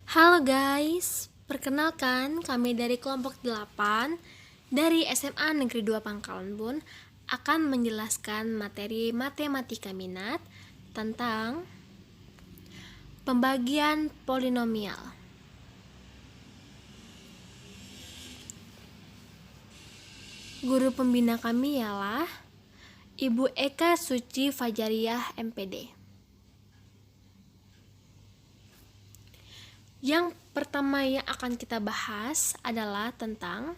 Halo guys, perkenalkan kami dari kelompok 8 dari SMA Negeri 2 Pangkalan Bun akan menjelaskan materi matematika minat tentang pembagian polinomial. Guru pembina kami ialah Ibu Eka Suci Fajariah MPD. Yang pertama yang akan kita bahas adalah tentang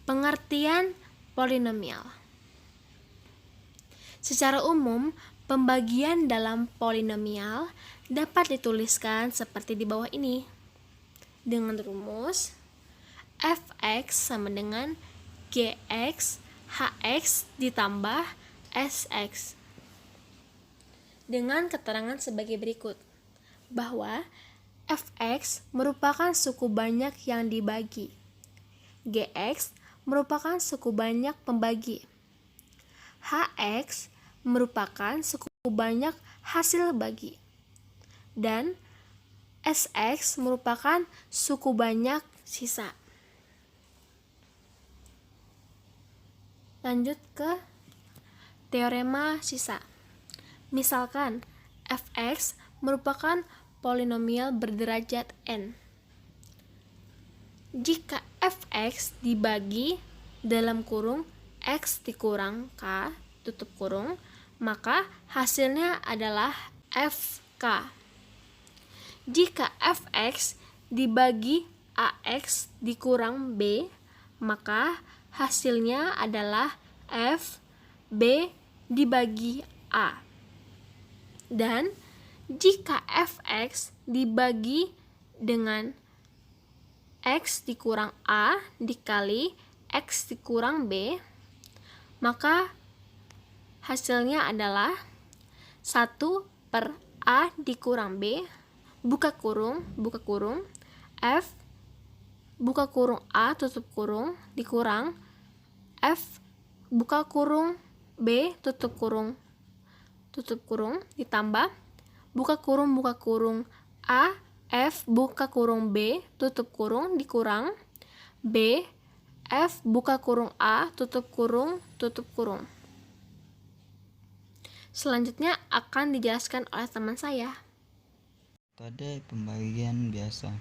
pengertian polinomial. Secara umum, pembagian dalam polinomial dapat dituliskan seperti di bawah ini. Dengan rumus f(x) sama dengan gx hx ditambah sx. Dengan keterangan sebagai berikut, bahwa fx merupakan suku banyak yang dibagi, gx merupakan suku banyak pembagi, hx merupakan suku banyak hasil bagi, dan sx merupakan suku banyak sisa. Lanjut ke teorema sisa. Misalkan fx merupakan polinomial berderajat n. Jika fx dibagi dalam kurung x dikurang k tutup kurung, maka hasilnya adalah fk. Jika fx dibagi ax dikurang b, maka hasilnya adalah f b dibagi a. Dan jika fx dibagi dengan x dikurang a dikali x dikurang b, maka hasilnya adalah 1 per a dikurang b, buka kurung, f buka kurung a tutup kurung dikurang f buka kurung b tutup kurung ditambah buka kurung a f buka kurung b tutup kurung dikurang b f buka kurung a tutup kurung. Selanjutnya akan dijelaskan oleh teman saya. Metode pembagian biasa.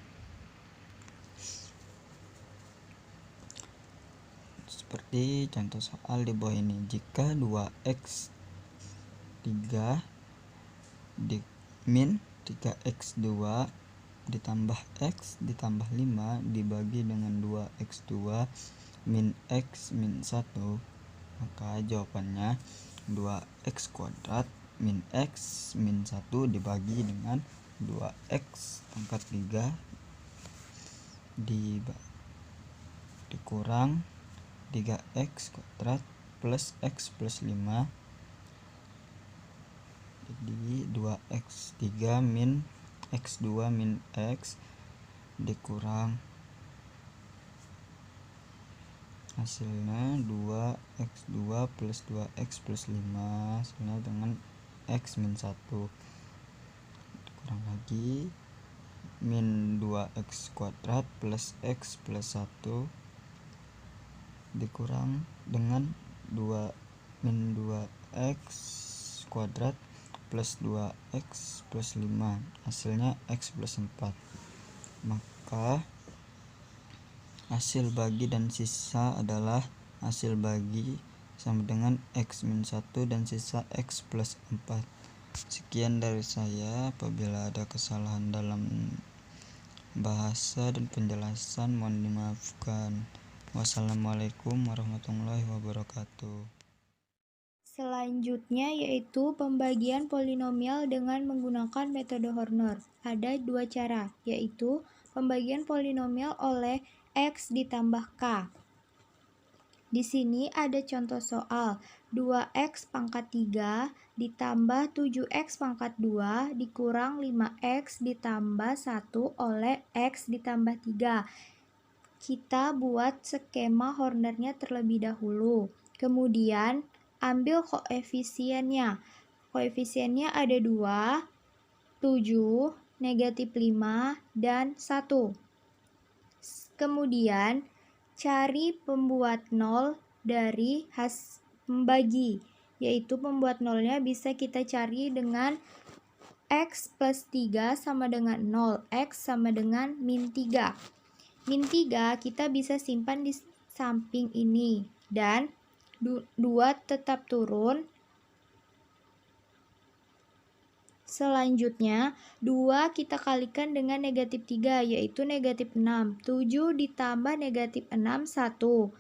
Seperti contoh soal di bawah ini, jika 2x 3 min 3x2 ditambah x ditambah 5 dibagi dengan 2x2 min x min 1, maka jawabannya 2x kuadrat min x min 1 dibagi dengan 2x pangkat 3 dikurang 3x kuadrat plus x plus 5, jadi 2x3 min x2 min x dikurang hasilnya 2x2 plus 2x plus 5 hasilnya dengan x min 1, kurang lagi min 2x kuadrat plus x plus 1 dikurang dengan min 2x kuadrat plus 2x plus 5 hasilnya x plus 4, maka hasil bagi dan sisa adalah hasil bagi sama dengan x min 1 dan sisa x plus 4. Sekian dari saya. Apabila ada kesalahan dalam bahasa dan penjelasan mohon dimaafkan. Wassalamualaikum warahmatullahi wabarakatuh. Selanjutnya yaitu pembagian polinomial dengan menggunakan metode Horner. Ada dua cara, yaitu pembagian polinomial oleh x ditambah k. Di sini ada contoh soal 2x pangkat 3 ditambah 7x pangkat 2 dikurang 5x ditambah 1 oleh x ditambah 3. Kita buat skema Hornernya terlebih dahulu. Kemudian ambil koefisiennya. Koefisiennya ada 2, 7, negatif 5, dan 1. Kemudian, cari pembuat 0 dari pembagi, yaitu pembuat 0-nya bisa kita cari dengan X plus 3 sama dengan 0, X sama dengan min 3. Min 3 kita bisa simpan di samping ini, dan 2 tetap turun. Selanjutnya, 2 kita kalikan dengan negatif 3, yaitu negatif 6. 7 ditambah negatif 6, 1.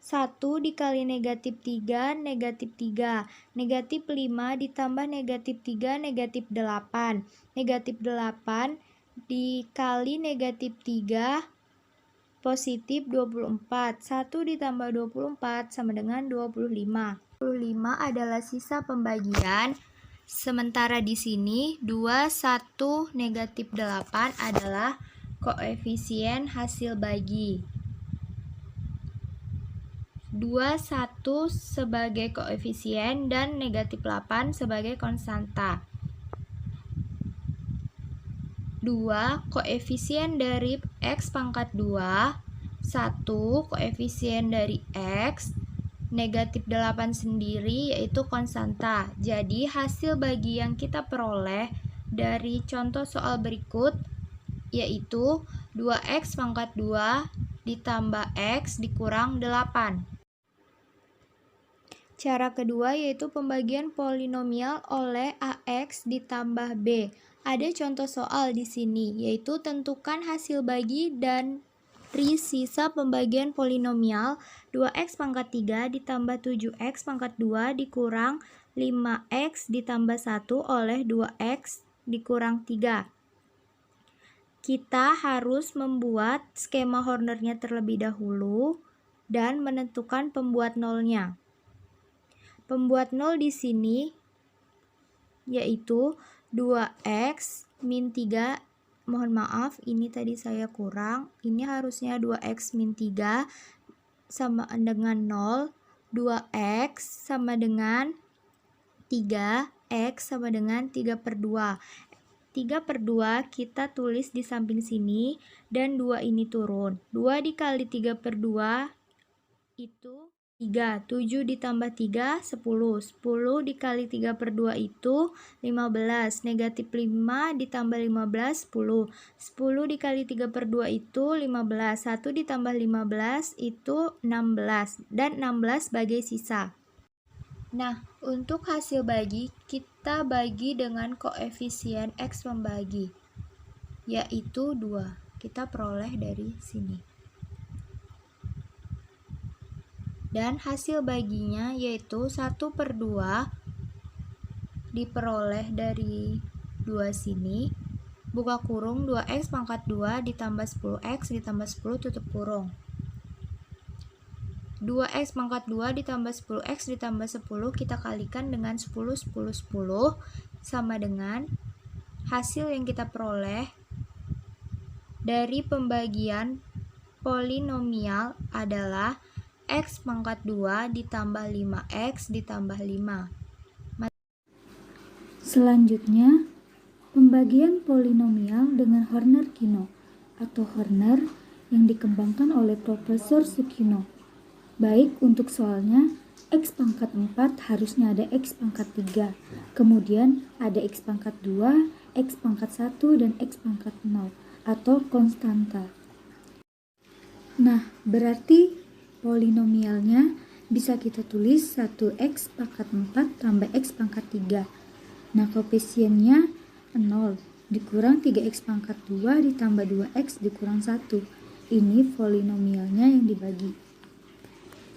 1 dikali negatif 3, negatif 3. Negatif 5 ditambah negatif 3, negatif 8. Negatif 8 dikali negatif 3, positif 24. 1 ditambah 24 sama dengan 25. 25 adalah sisa pembagian. Sementara di sini 2, 1, negatif 8 adalah koefisien hasil bagi. 2, 1 sebagai koefisien dan negatif 8 sebagai konstanta. 2 koefisien dari X pangkat 2, 1 koefisien dari X, negatif 8 sendiri yaitu konstanta. Jadi hasil bagi yang kita peroleh dari contoh soal berikut yaitu 2X pangkat 2 ditambah X dikurang 8. Cara kedua yaitu pembagian polinomial oleh AX ditambah B. Ada contoh soal di sini, yaitu tentukan hasil bagi dari sisa pembagian polinomial 2X pangkat 3 ditambah 7X pangkat 2 dikurang 5X ditambah 1 oleh 2X dikurang 3. Kita harus membuat skema Hornernya terlebih dahulu dan menentukan pembuat nolnya. Pembuat 0 di sini yaitu 2X min 3, mohon maaf ini tadi saya kurang, ini harusnya 2X min 3 sama dengan 0, 2X sama dengan 3, X sama dengan 3/2. 3/2 kita tulis di samping sini dan 2 ini turun. 2 dikali 3/2 itu 3, 7 ditambah 3, 10. 10 dikali 3/2 itu 15. Negatif 5 ditambah 15, 10. 10 dikali 3/2 itu 15. 1 ditambah 15 itu 16. Dan 16 sebagai sisa. Nah, untuk hasil bagi, kita bagi dengan koefisien X pembagi, yaitu 2. Kita peroleh dari sini. Dan hasil baginya yaitu 1/2 diperoleh dari 2 sini, buka kurung 2X pangkat 2 ditambah 10X ditambah 10 tutup kurung. 2X pangkat 2 ditambah 10X ditambah 10 kita kalikan dengan 10, 10, 10 sama dengan hasil yang kita peroleh dari pembagian polinomial adalah X pangkat 2 ditambah 5X ditambah 5. Selanjutnya, pembagian polinomial dengan Horner-Kino atau Horner yang dikembangkan oleh Profesor Sukino. Baik untuk soalnya, X pangkat 4 harusnya ada X pangkat 3, kemudian ada X pangkat 2, X pangkat 1, dan X pangkat 0 atau konstanta. Nah, berarti polinomialnya bisa kita tulis 1X pangkat 4 tambah X pangkat 3. Nah, koefisiennya 0 dikurang 3X pangkat 2 ditambah 2X dikurang 1. Ini polinomialnya yang dibagi.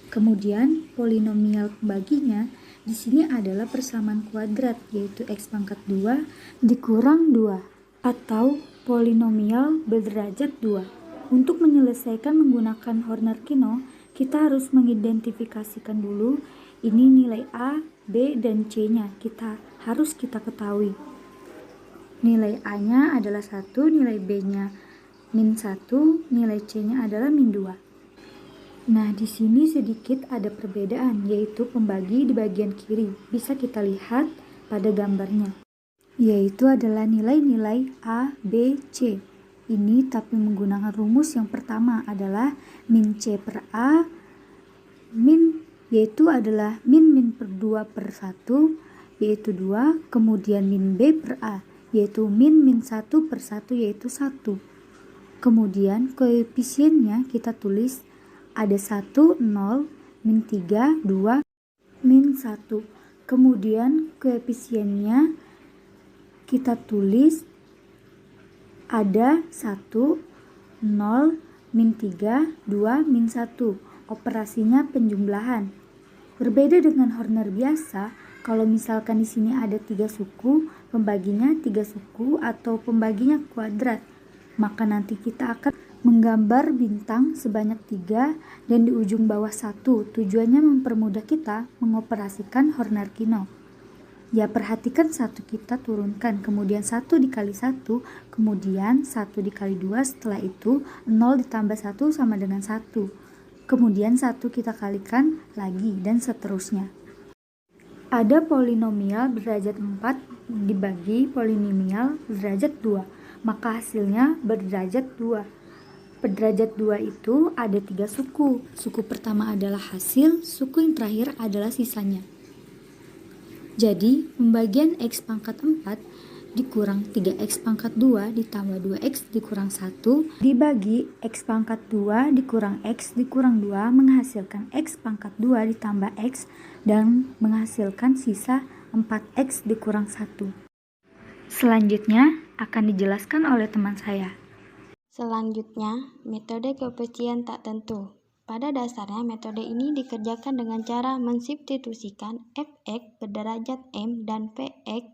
Kemudian polinomial pembaginya di sini adalah persamaan kuadrat, yaitu X pangkat 2 dikurang 2 atau polinomial berderajat 2. Untuk menyelesaikan menggunakan Horner-Kino, kita harus mengidentifikasikan dulu ini nilai A, B, dan C-nya harus kita ketahui. Nilai A-nya adalah 1, nilai B-nya min 1, nilai C-nya adalah min 2. Nah, di sini sedikit ada perbedaan, yaitu pembagi di bagian kiri. Bisa kita lihat pada gambarnya. yaitu adalah nilai-nilai A, B, C. Ini tapi menggunakan rumus yang pertama adalah min C per A, yaitu adalah min per 2 per 1, yaitu 2, kemudian min B per A, yaitu min 1 per 1, yaitu 1. Kemudian koefisiennya kita tulis ada 1, 0, min 3, 2, min 1. Kemudian koefisiennya kita tulis ada 1, 0, min 3, 2, min 1. Operasinya penjumlahan. Berbeda dengan Horner biasa, kalau misalkan di sini ada 3 suku, pembaginya 3 suku atau pembaginya kuadrat, maka nanti kita akan menggambar bintang sebanyak 3 dan di ujung bawah 1. Tujuannya mempermudah kita mengoperasikan Horner-Kino. Ya, perhatikan 1 kita turunkan, kemudian 1 dikali 1, kemudian 1 dikali 2, setelah itu 0 ditambah 1 sama dengan 1. Kemudian 1 kita kalikan lagi dan seterusnya. Ada polinomial berderajat 4 dibagi polinomial berderajat 2, maka hasilnya berderajat 2. Berderajat 2 itu ada 3 suku. Suku pertama adalah hasil, suku yang terakhir adalah sisanya. Jadi, pembagian X pangkat 4 dikurang 3X pangkat 2 ditambah 2X dikurang 1 dibagi X pangkat 2 dikurang X dikurang 2 menghasilkan X pangkat 2 ditambah X dan menghasilkan sisa 4X dikurang 1. Selanjutnya akan dijelaskan oleh teman saya. Selanjutnya, metode koefisien tak tentu. Pada dasarnya, metode ini dikerjakan dengan cara mensubstitusikan fx berderajat m dan vx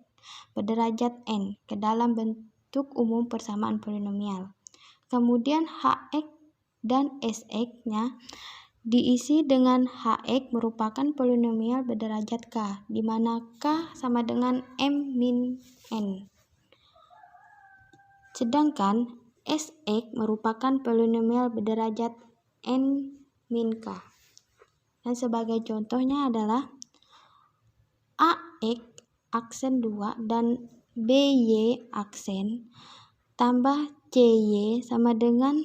berderajat n ke dalam bentuk umum persamaan polinomial. Kemudian hx dan sx-nya diisi dengan hx merupakan polinomial berderajat k, di mana k sama dengan m min n. Sedangkan Sx merupakan polinomial berderajat n min k. Dan sebagai contohnya adalah Ax aksen 2 dan By aksen tambah Cy sama dengan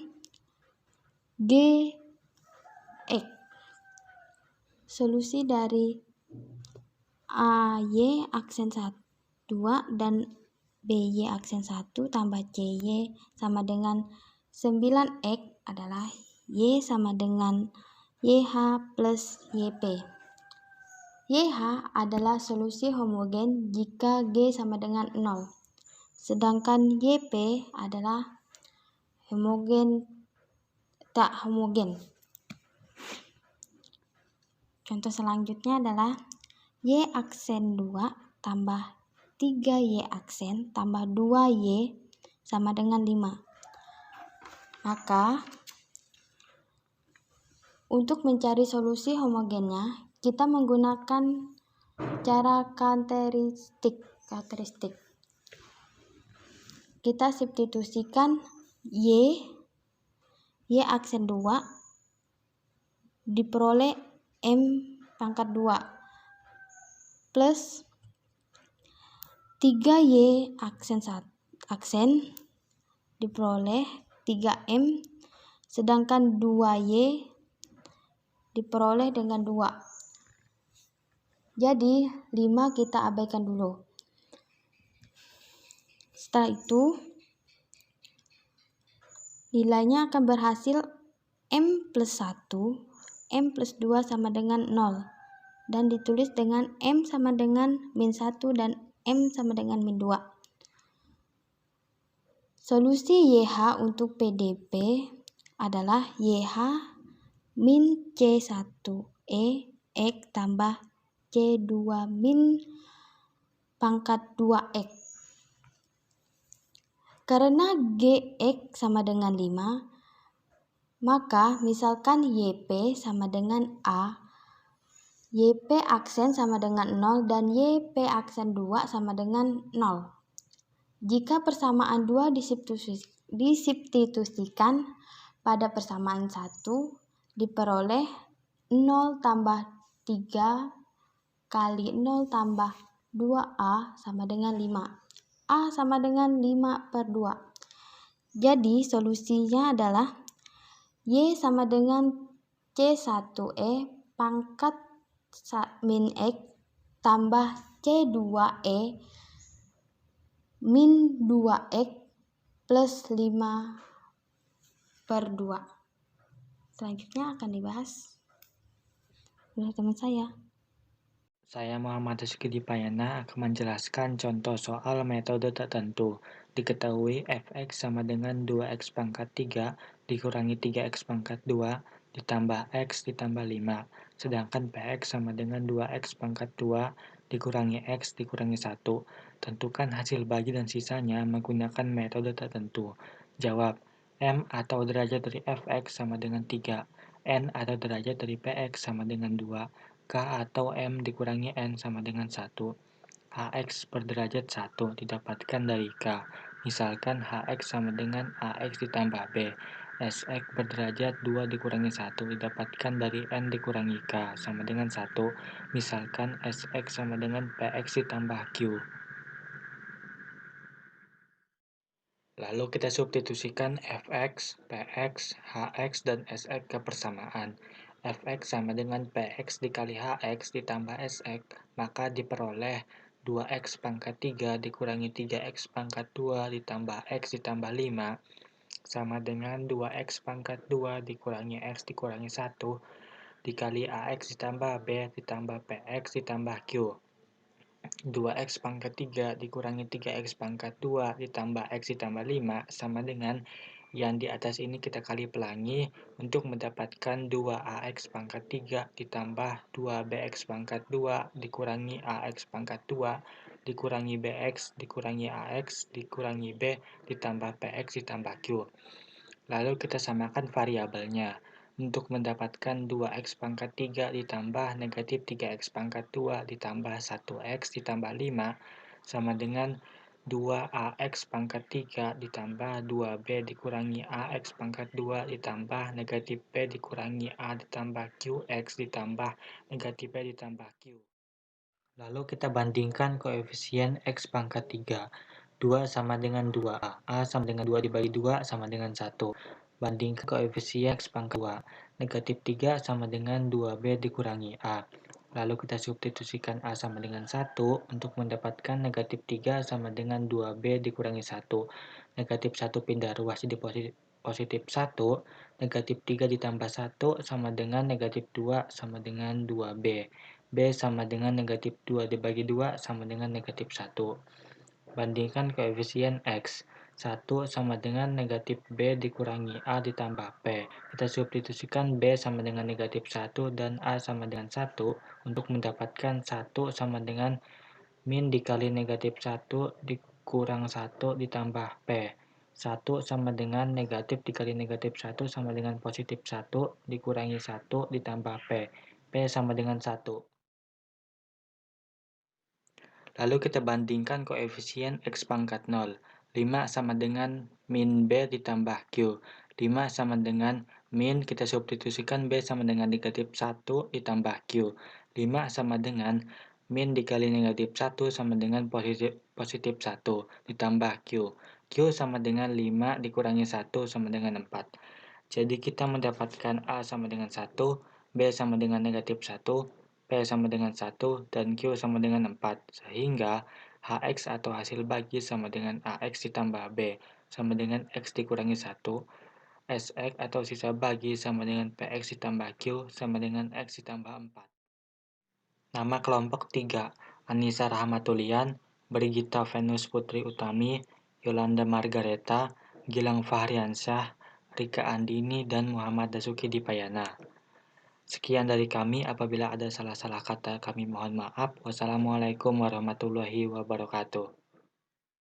Gx. Solusi dari Ay aksen 2 dan By aksen 1 tambah Cy sama dengan 9X adalah Y sama dengan YH plus YP. YH adalah solusi homogen jika G sama dengan 0. Sedangkan YP adalah tak homogen. Contoh selanjutnya adalah Y aksen 2 tambah 3Y aksen tambah 2Y sama dengan 5. Maka, untuk mencari solusi homogennya, kita menggunakan cara karakteristik. Kita substitusikan Y aksen 2 diperoleh M pangkat 2 plus 3Y aksen diperoleh 3M, sedangkan 2Y diperoleh dengan 2. Jadi 5 kita abaikan dulu. Setelah itu nilainya akan berhasil M plus 1, M plus 2 sama dengan 0 dan ditulis dengan M sama dengan min 1 dan M sama dengan min 2. Solusi YH untuk PDP adalah YH min C1E X tambah C2 min pangkat 2X. Karena GX sama dengan 5, maka misalkan YP sama dengan A, YP aksen sama dengan 0 dan YP aksen 2 sama dengan 0. Jika persamaan 2 disubstitusikan pada persamaan 1, diperoleh 0 tambah 3 kali 0 tambah 2A sama dengan 5. A sama dengan 5/2. Jadi solusinya adalah Y sama dengan C1E pangkat min X tambah C2E min 2X plus 5/2. Selanjutnya akan dibahas oleh teman saya. Saya Muhammad Rizky Dipayana akan menjelaskan contoh soal metode tertentu. Diketahui fx sama dengan 2x pangkat 3 dikurangi 3x pangkat 2 ditambah x ditambah 5. Sedangkan px sama dengan 2x pangkat 2 dikurangi x dikurangi 1. Tentukan hasil bagi dan sisanya menggunakan metode tertentu. Jawab, m atau derajat dari fx sama dengan 3. N atau derajat dari px sama dengan 2. K atau M dikurangi N sama dengan 1. Hx berderajat 1 didapatkan dari K. Misalkan Hx sama dengan Ax ditambah B. Sx berderajat 2 dikurangi 1 didapatkan dari N dikurangi K sama dengan 1. Misalkan Sx sama dengan Px ditambah Q. Lalu kita substitusikan fx, px, hx, dan sx ke persamaan. Fx sama dengan px dikali hx ditambah sx, maka diperoleh 2x pangkat 3 dikurangi 3x pangkat 2 ditambah x ditambah 5 sama dengan 2x pangkat 2 dikurangi x dikurangi 1 dikali ax ditambah b ditambah px ditambah q. 2x pangkat 3 dikurangi 3x pangkat 2 ditambah x ditambah 5 sama dengan yang di atas ini kita kali pelangi untuk mendapatkan 2ax pangkat 3 ditambah 2bx pangkat 2 dikurangi ax pangkat 2 dikurangi bx dikurangi ax dikurangi b ditambah px ditambah q. Lalu kita samakan variabelnya. Untuk mendapatkan 2x pangkat 3 ditambah negatif 3x pangkat 2 ditambah 1x ditambah 5 sama dengan 2ax pangkat 3 ditambah 2b dikurangi ax pangkat 2 ditambah negatif b dikurangi a ditambah qx ditambah negatif b ditambah q. Lalu kita bandingkan koefisien x pangkat 3. 2 sama dengan 2a. A sama dengan 2 dibagi 2 sama dengan 1. Bandingkan koefisien x pangkat 2. Negatif 3 sama dengan 2b dikurangi a. Lalu kita substitusikan a sama dengan 1 untuk mendapatkan negatif 3 sama dengan 2b dikurangi 1. Negatif 1 pindah ruas jadi positif 1. Negatif 3 ditambah 1 sama dengan negatif 2 sama dengan 2b. B sama dengan negatif 2 dibagi 2 sama dengan negatif 1. Bandingkan koefisien X. 1 sama dengan negatif B dikurangi A ditambah P. Kita substitusikan B sama dengan negatif 1 dan A sama dengan 1 untuk mendapatkan 1 sama dengan min dikali negatif 1 dikurang 1 ditambah P. 1 sama dengan negatif dikali negatif 1 sama dengan positif 1 dikurangi 1 ditambah P. P sama dengan 1. Lalu kita bandingkan koefisien x pangkat 0. 5 sama dengan min b ditambah q. 5 sama dengan min, kita substitusikan b sama dengan negatif 1 ditambah q. 5 sama dengan min dikali negatif 1 sama dengan positif 1 ditambah q. Q sama dengan 5 dikurangi 1 sama dengan 4. Jadi kita mendapatkan A sama dengan 1, B sama dengan negatif 1, P sama dengan 1, dan Q sama dengan 4. Sehingga Hx atau hasil bagi sama dengan Ax ditambah B sama dengan X dikurangi 1. Sx atau sisa bagi sama dengan Px ditambah Q sama dengan X ditambah 4. Nama kelompok 3. Anissa Rahmatulian, Brigita Venus Putri Utami, Yolanda Margareta, Gilang Fahriansyah, Rika Andini, dan Muhammad Dasuki Dipayana. Sekian dari kami, apabila ada salah-salah kata kami mohon maaf. Wassalamualaikum warahmatullahi wabarakatuh.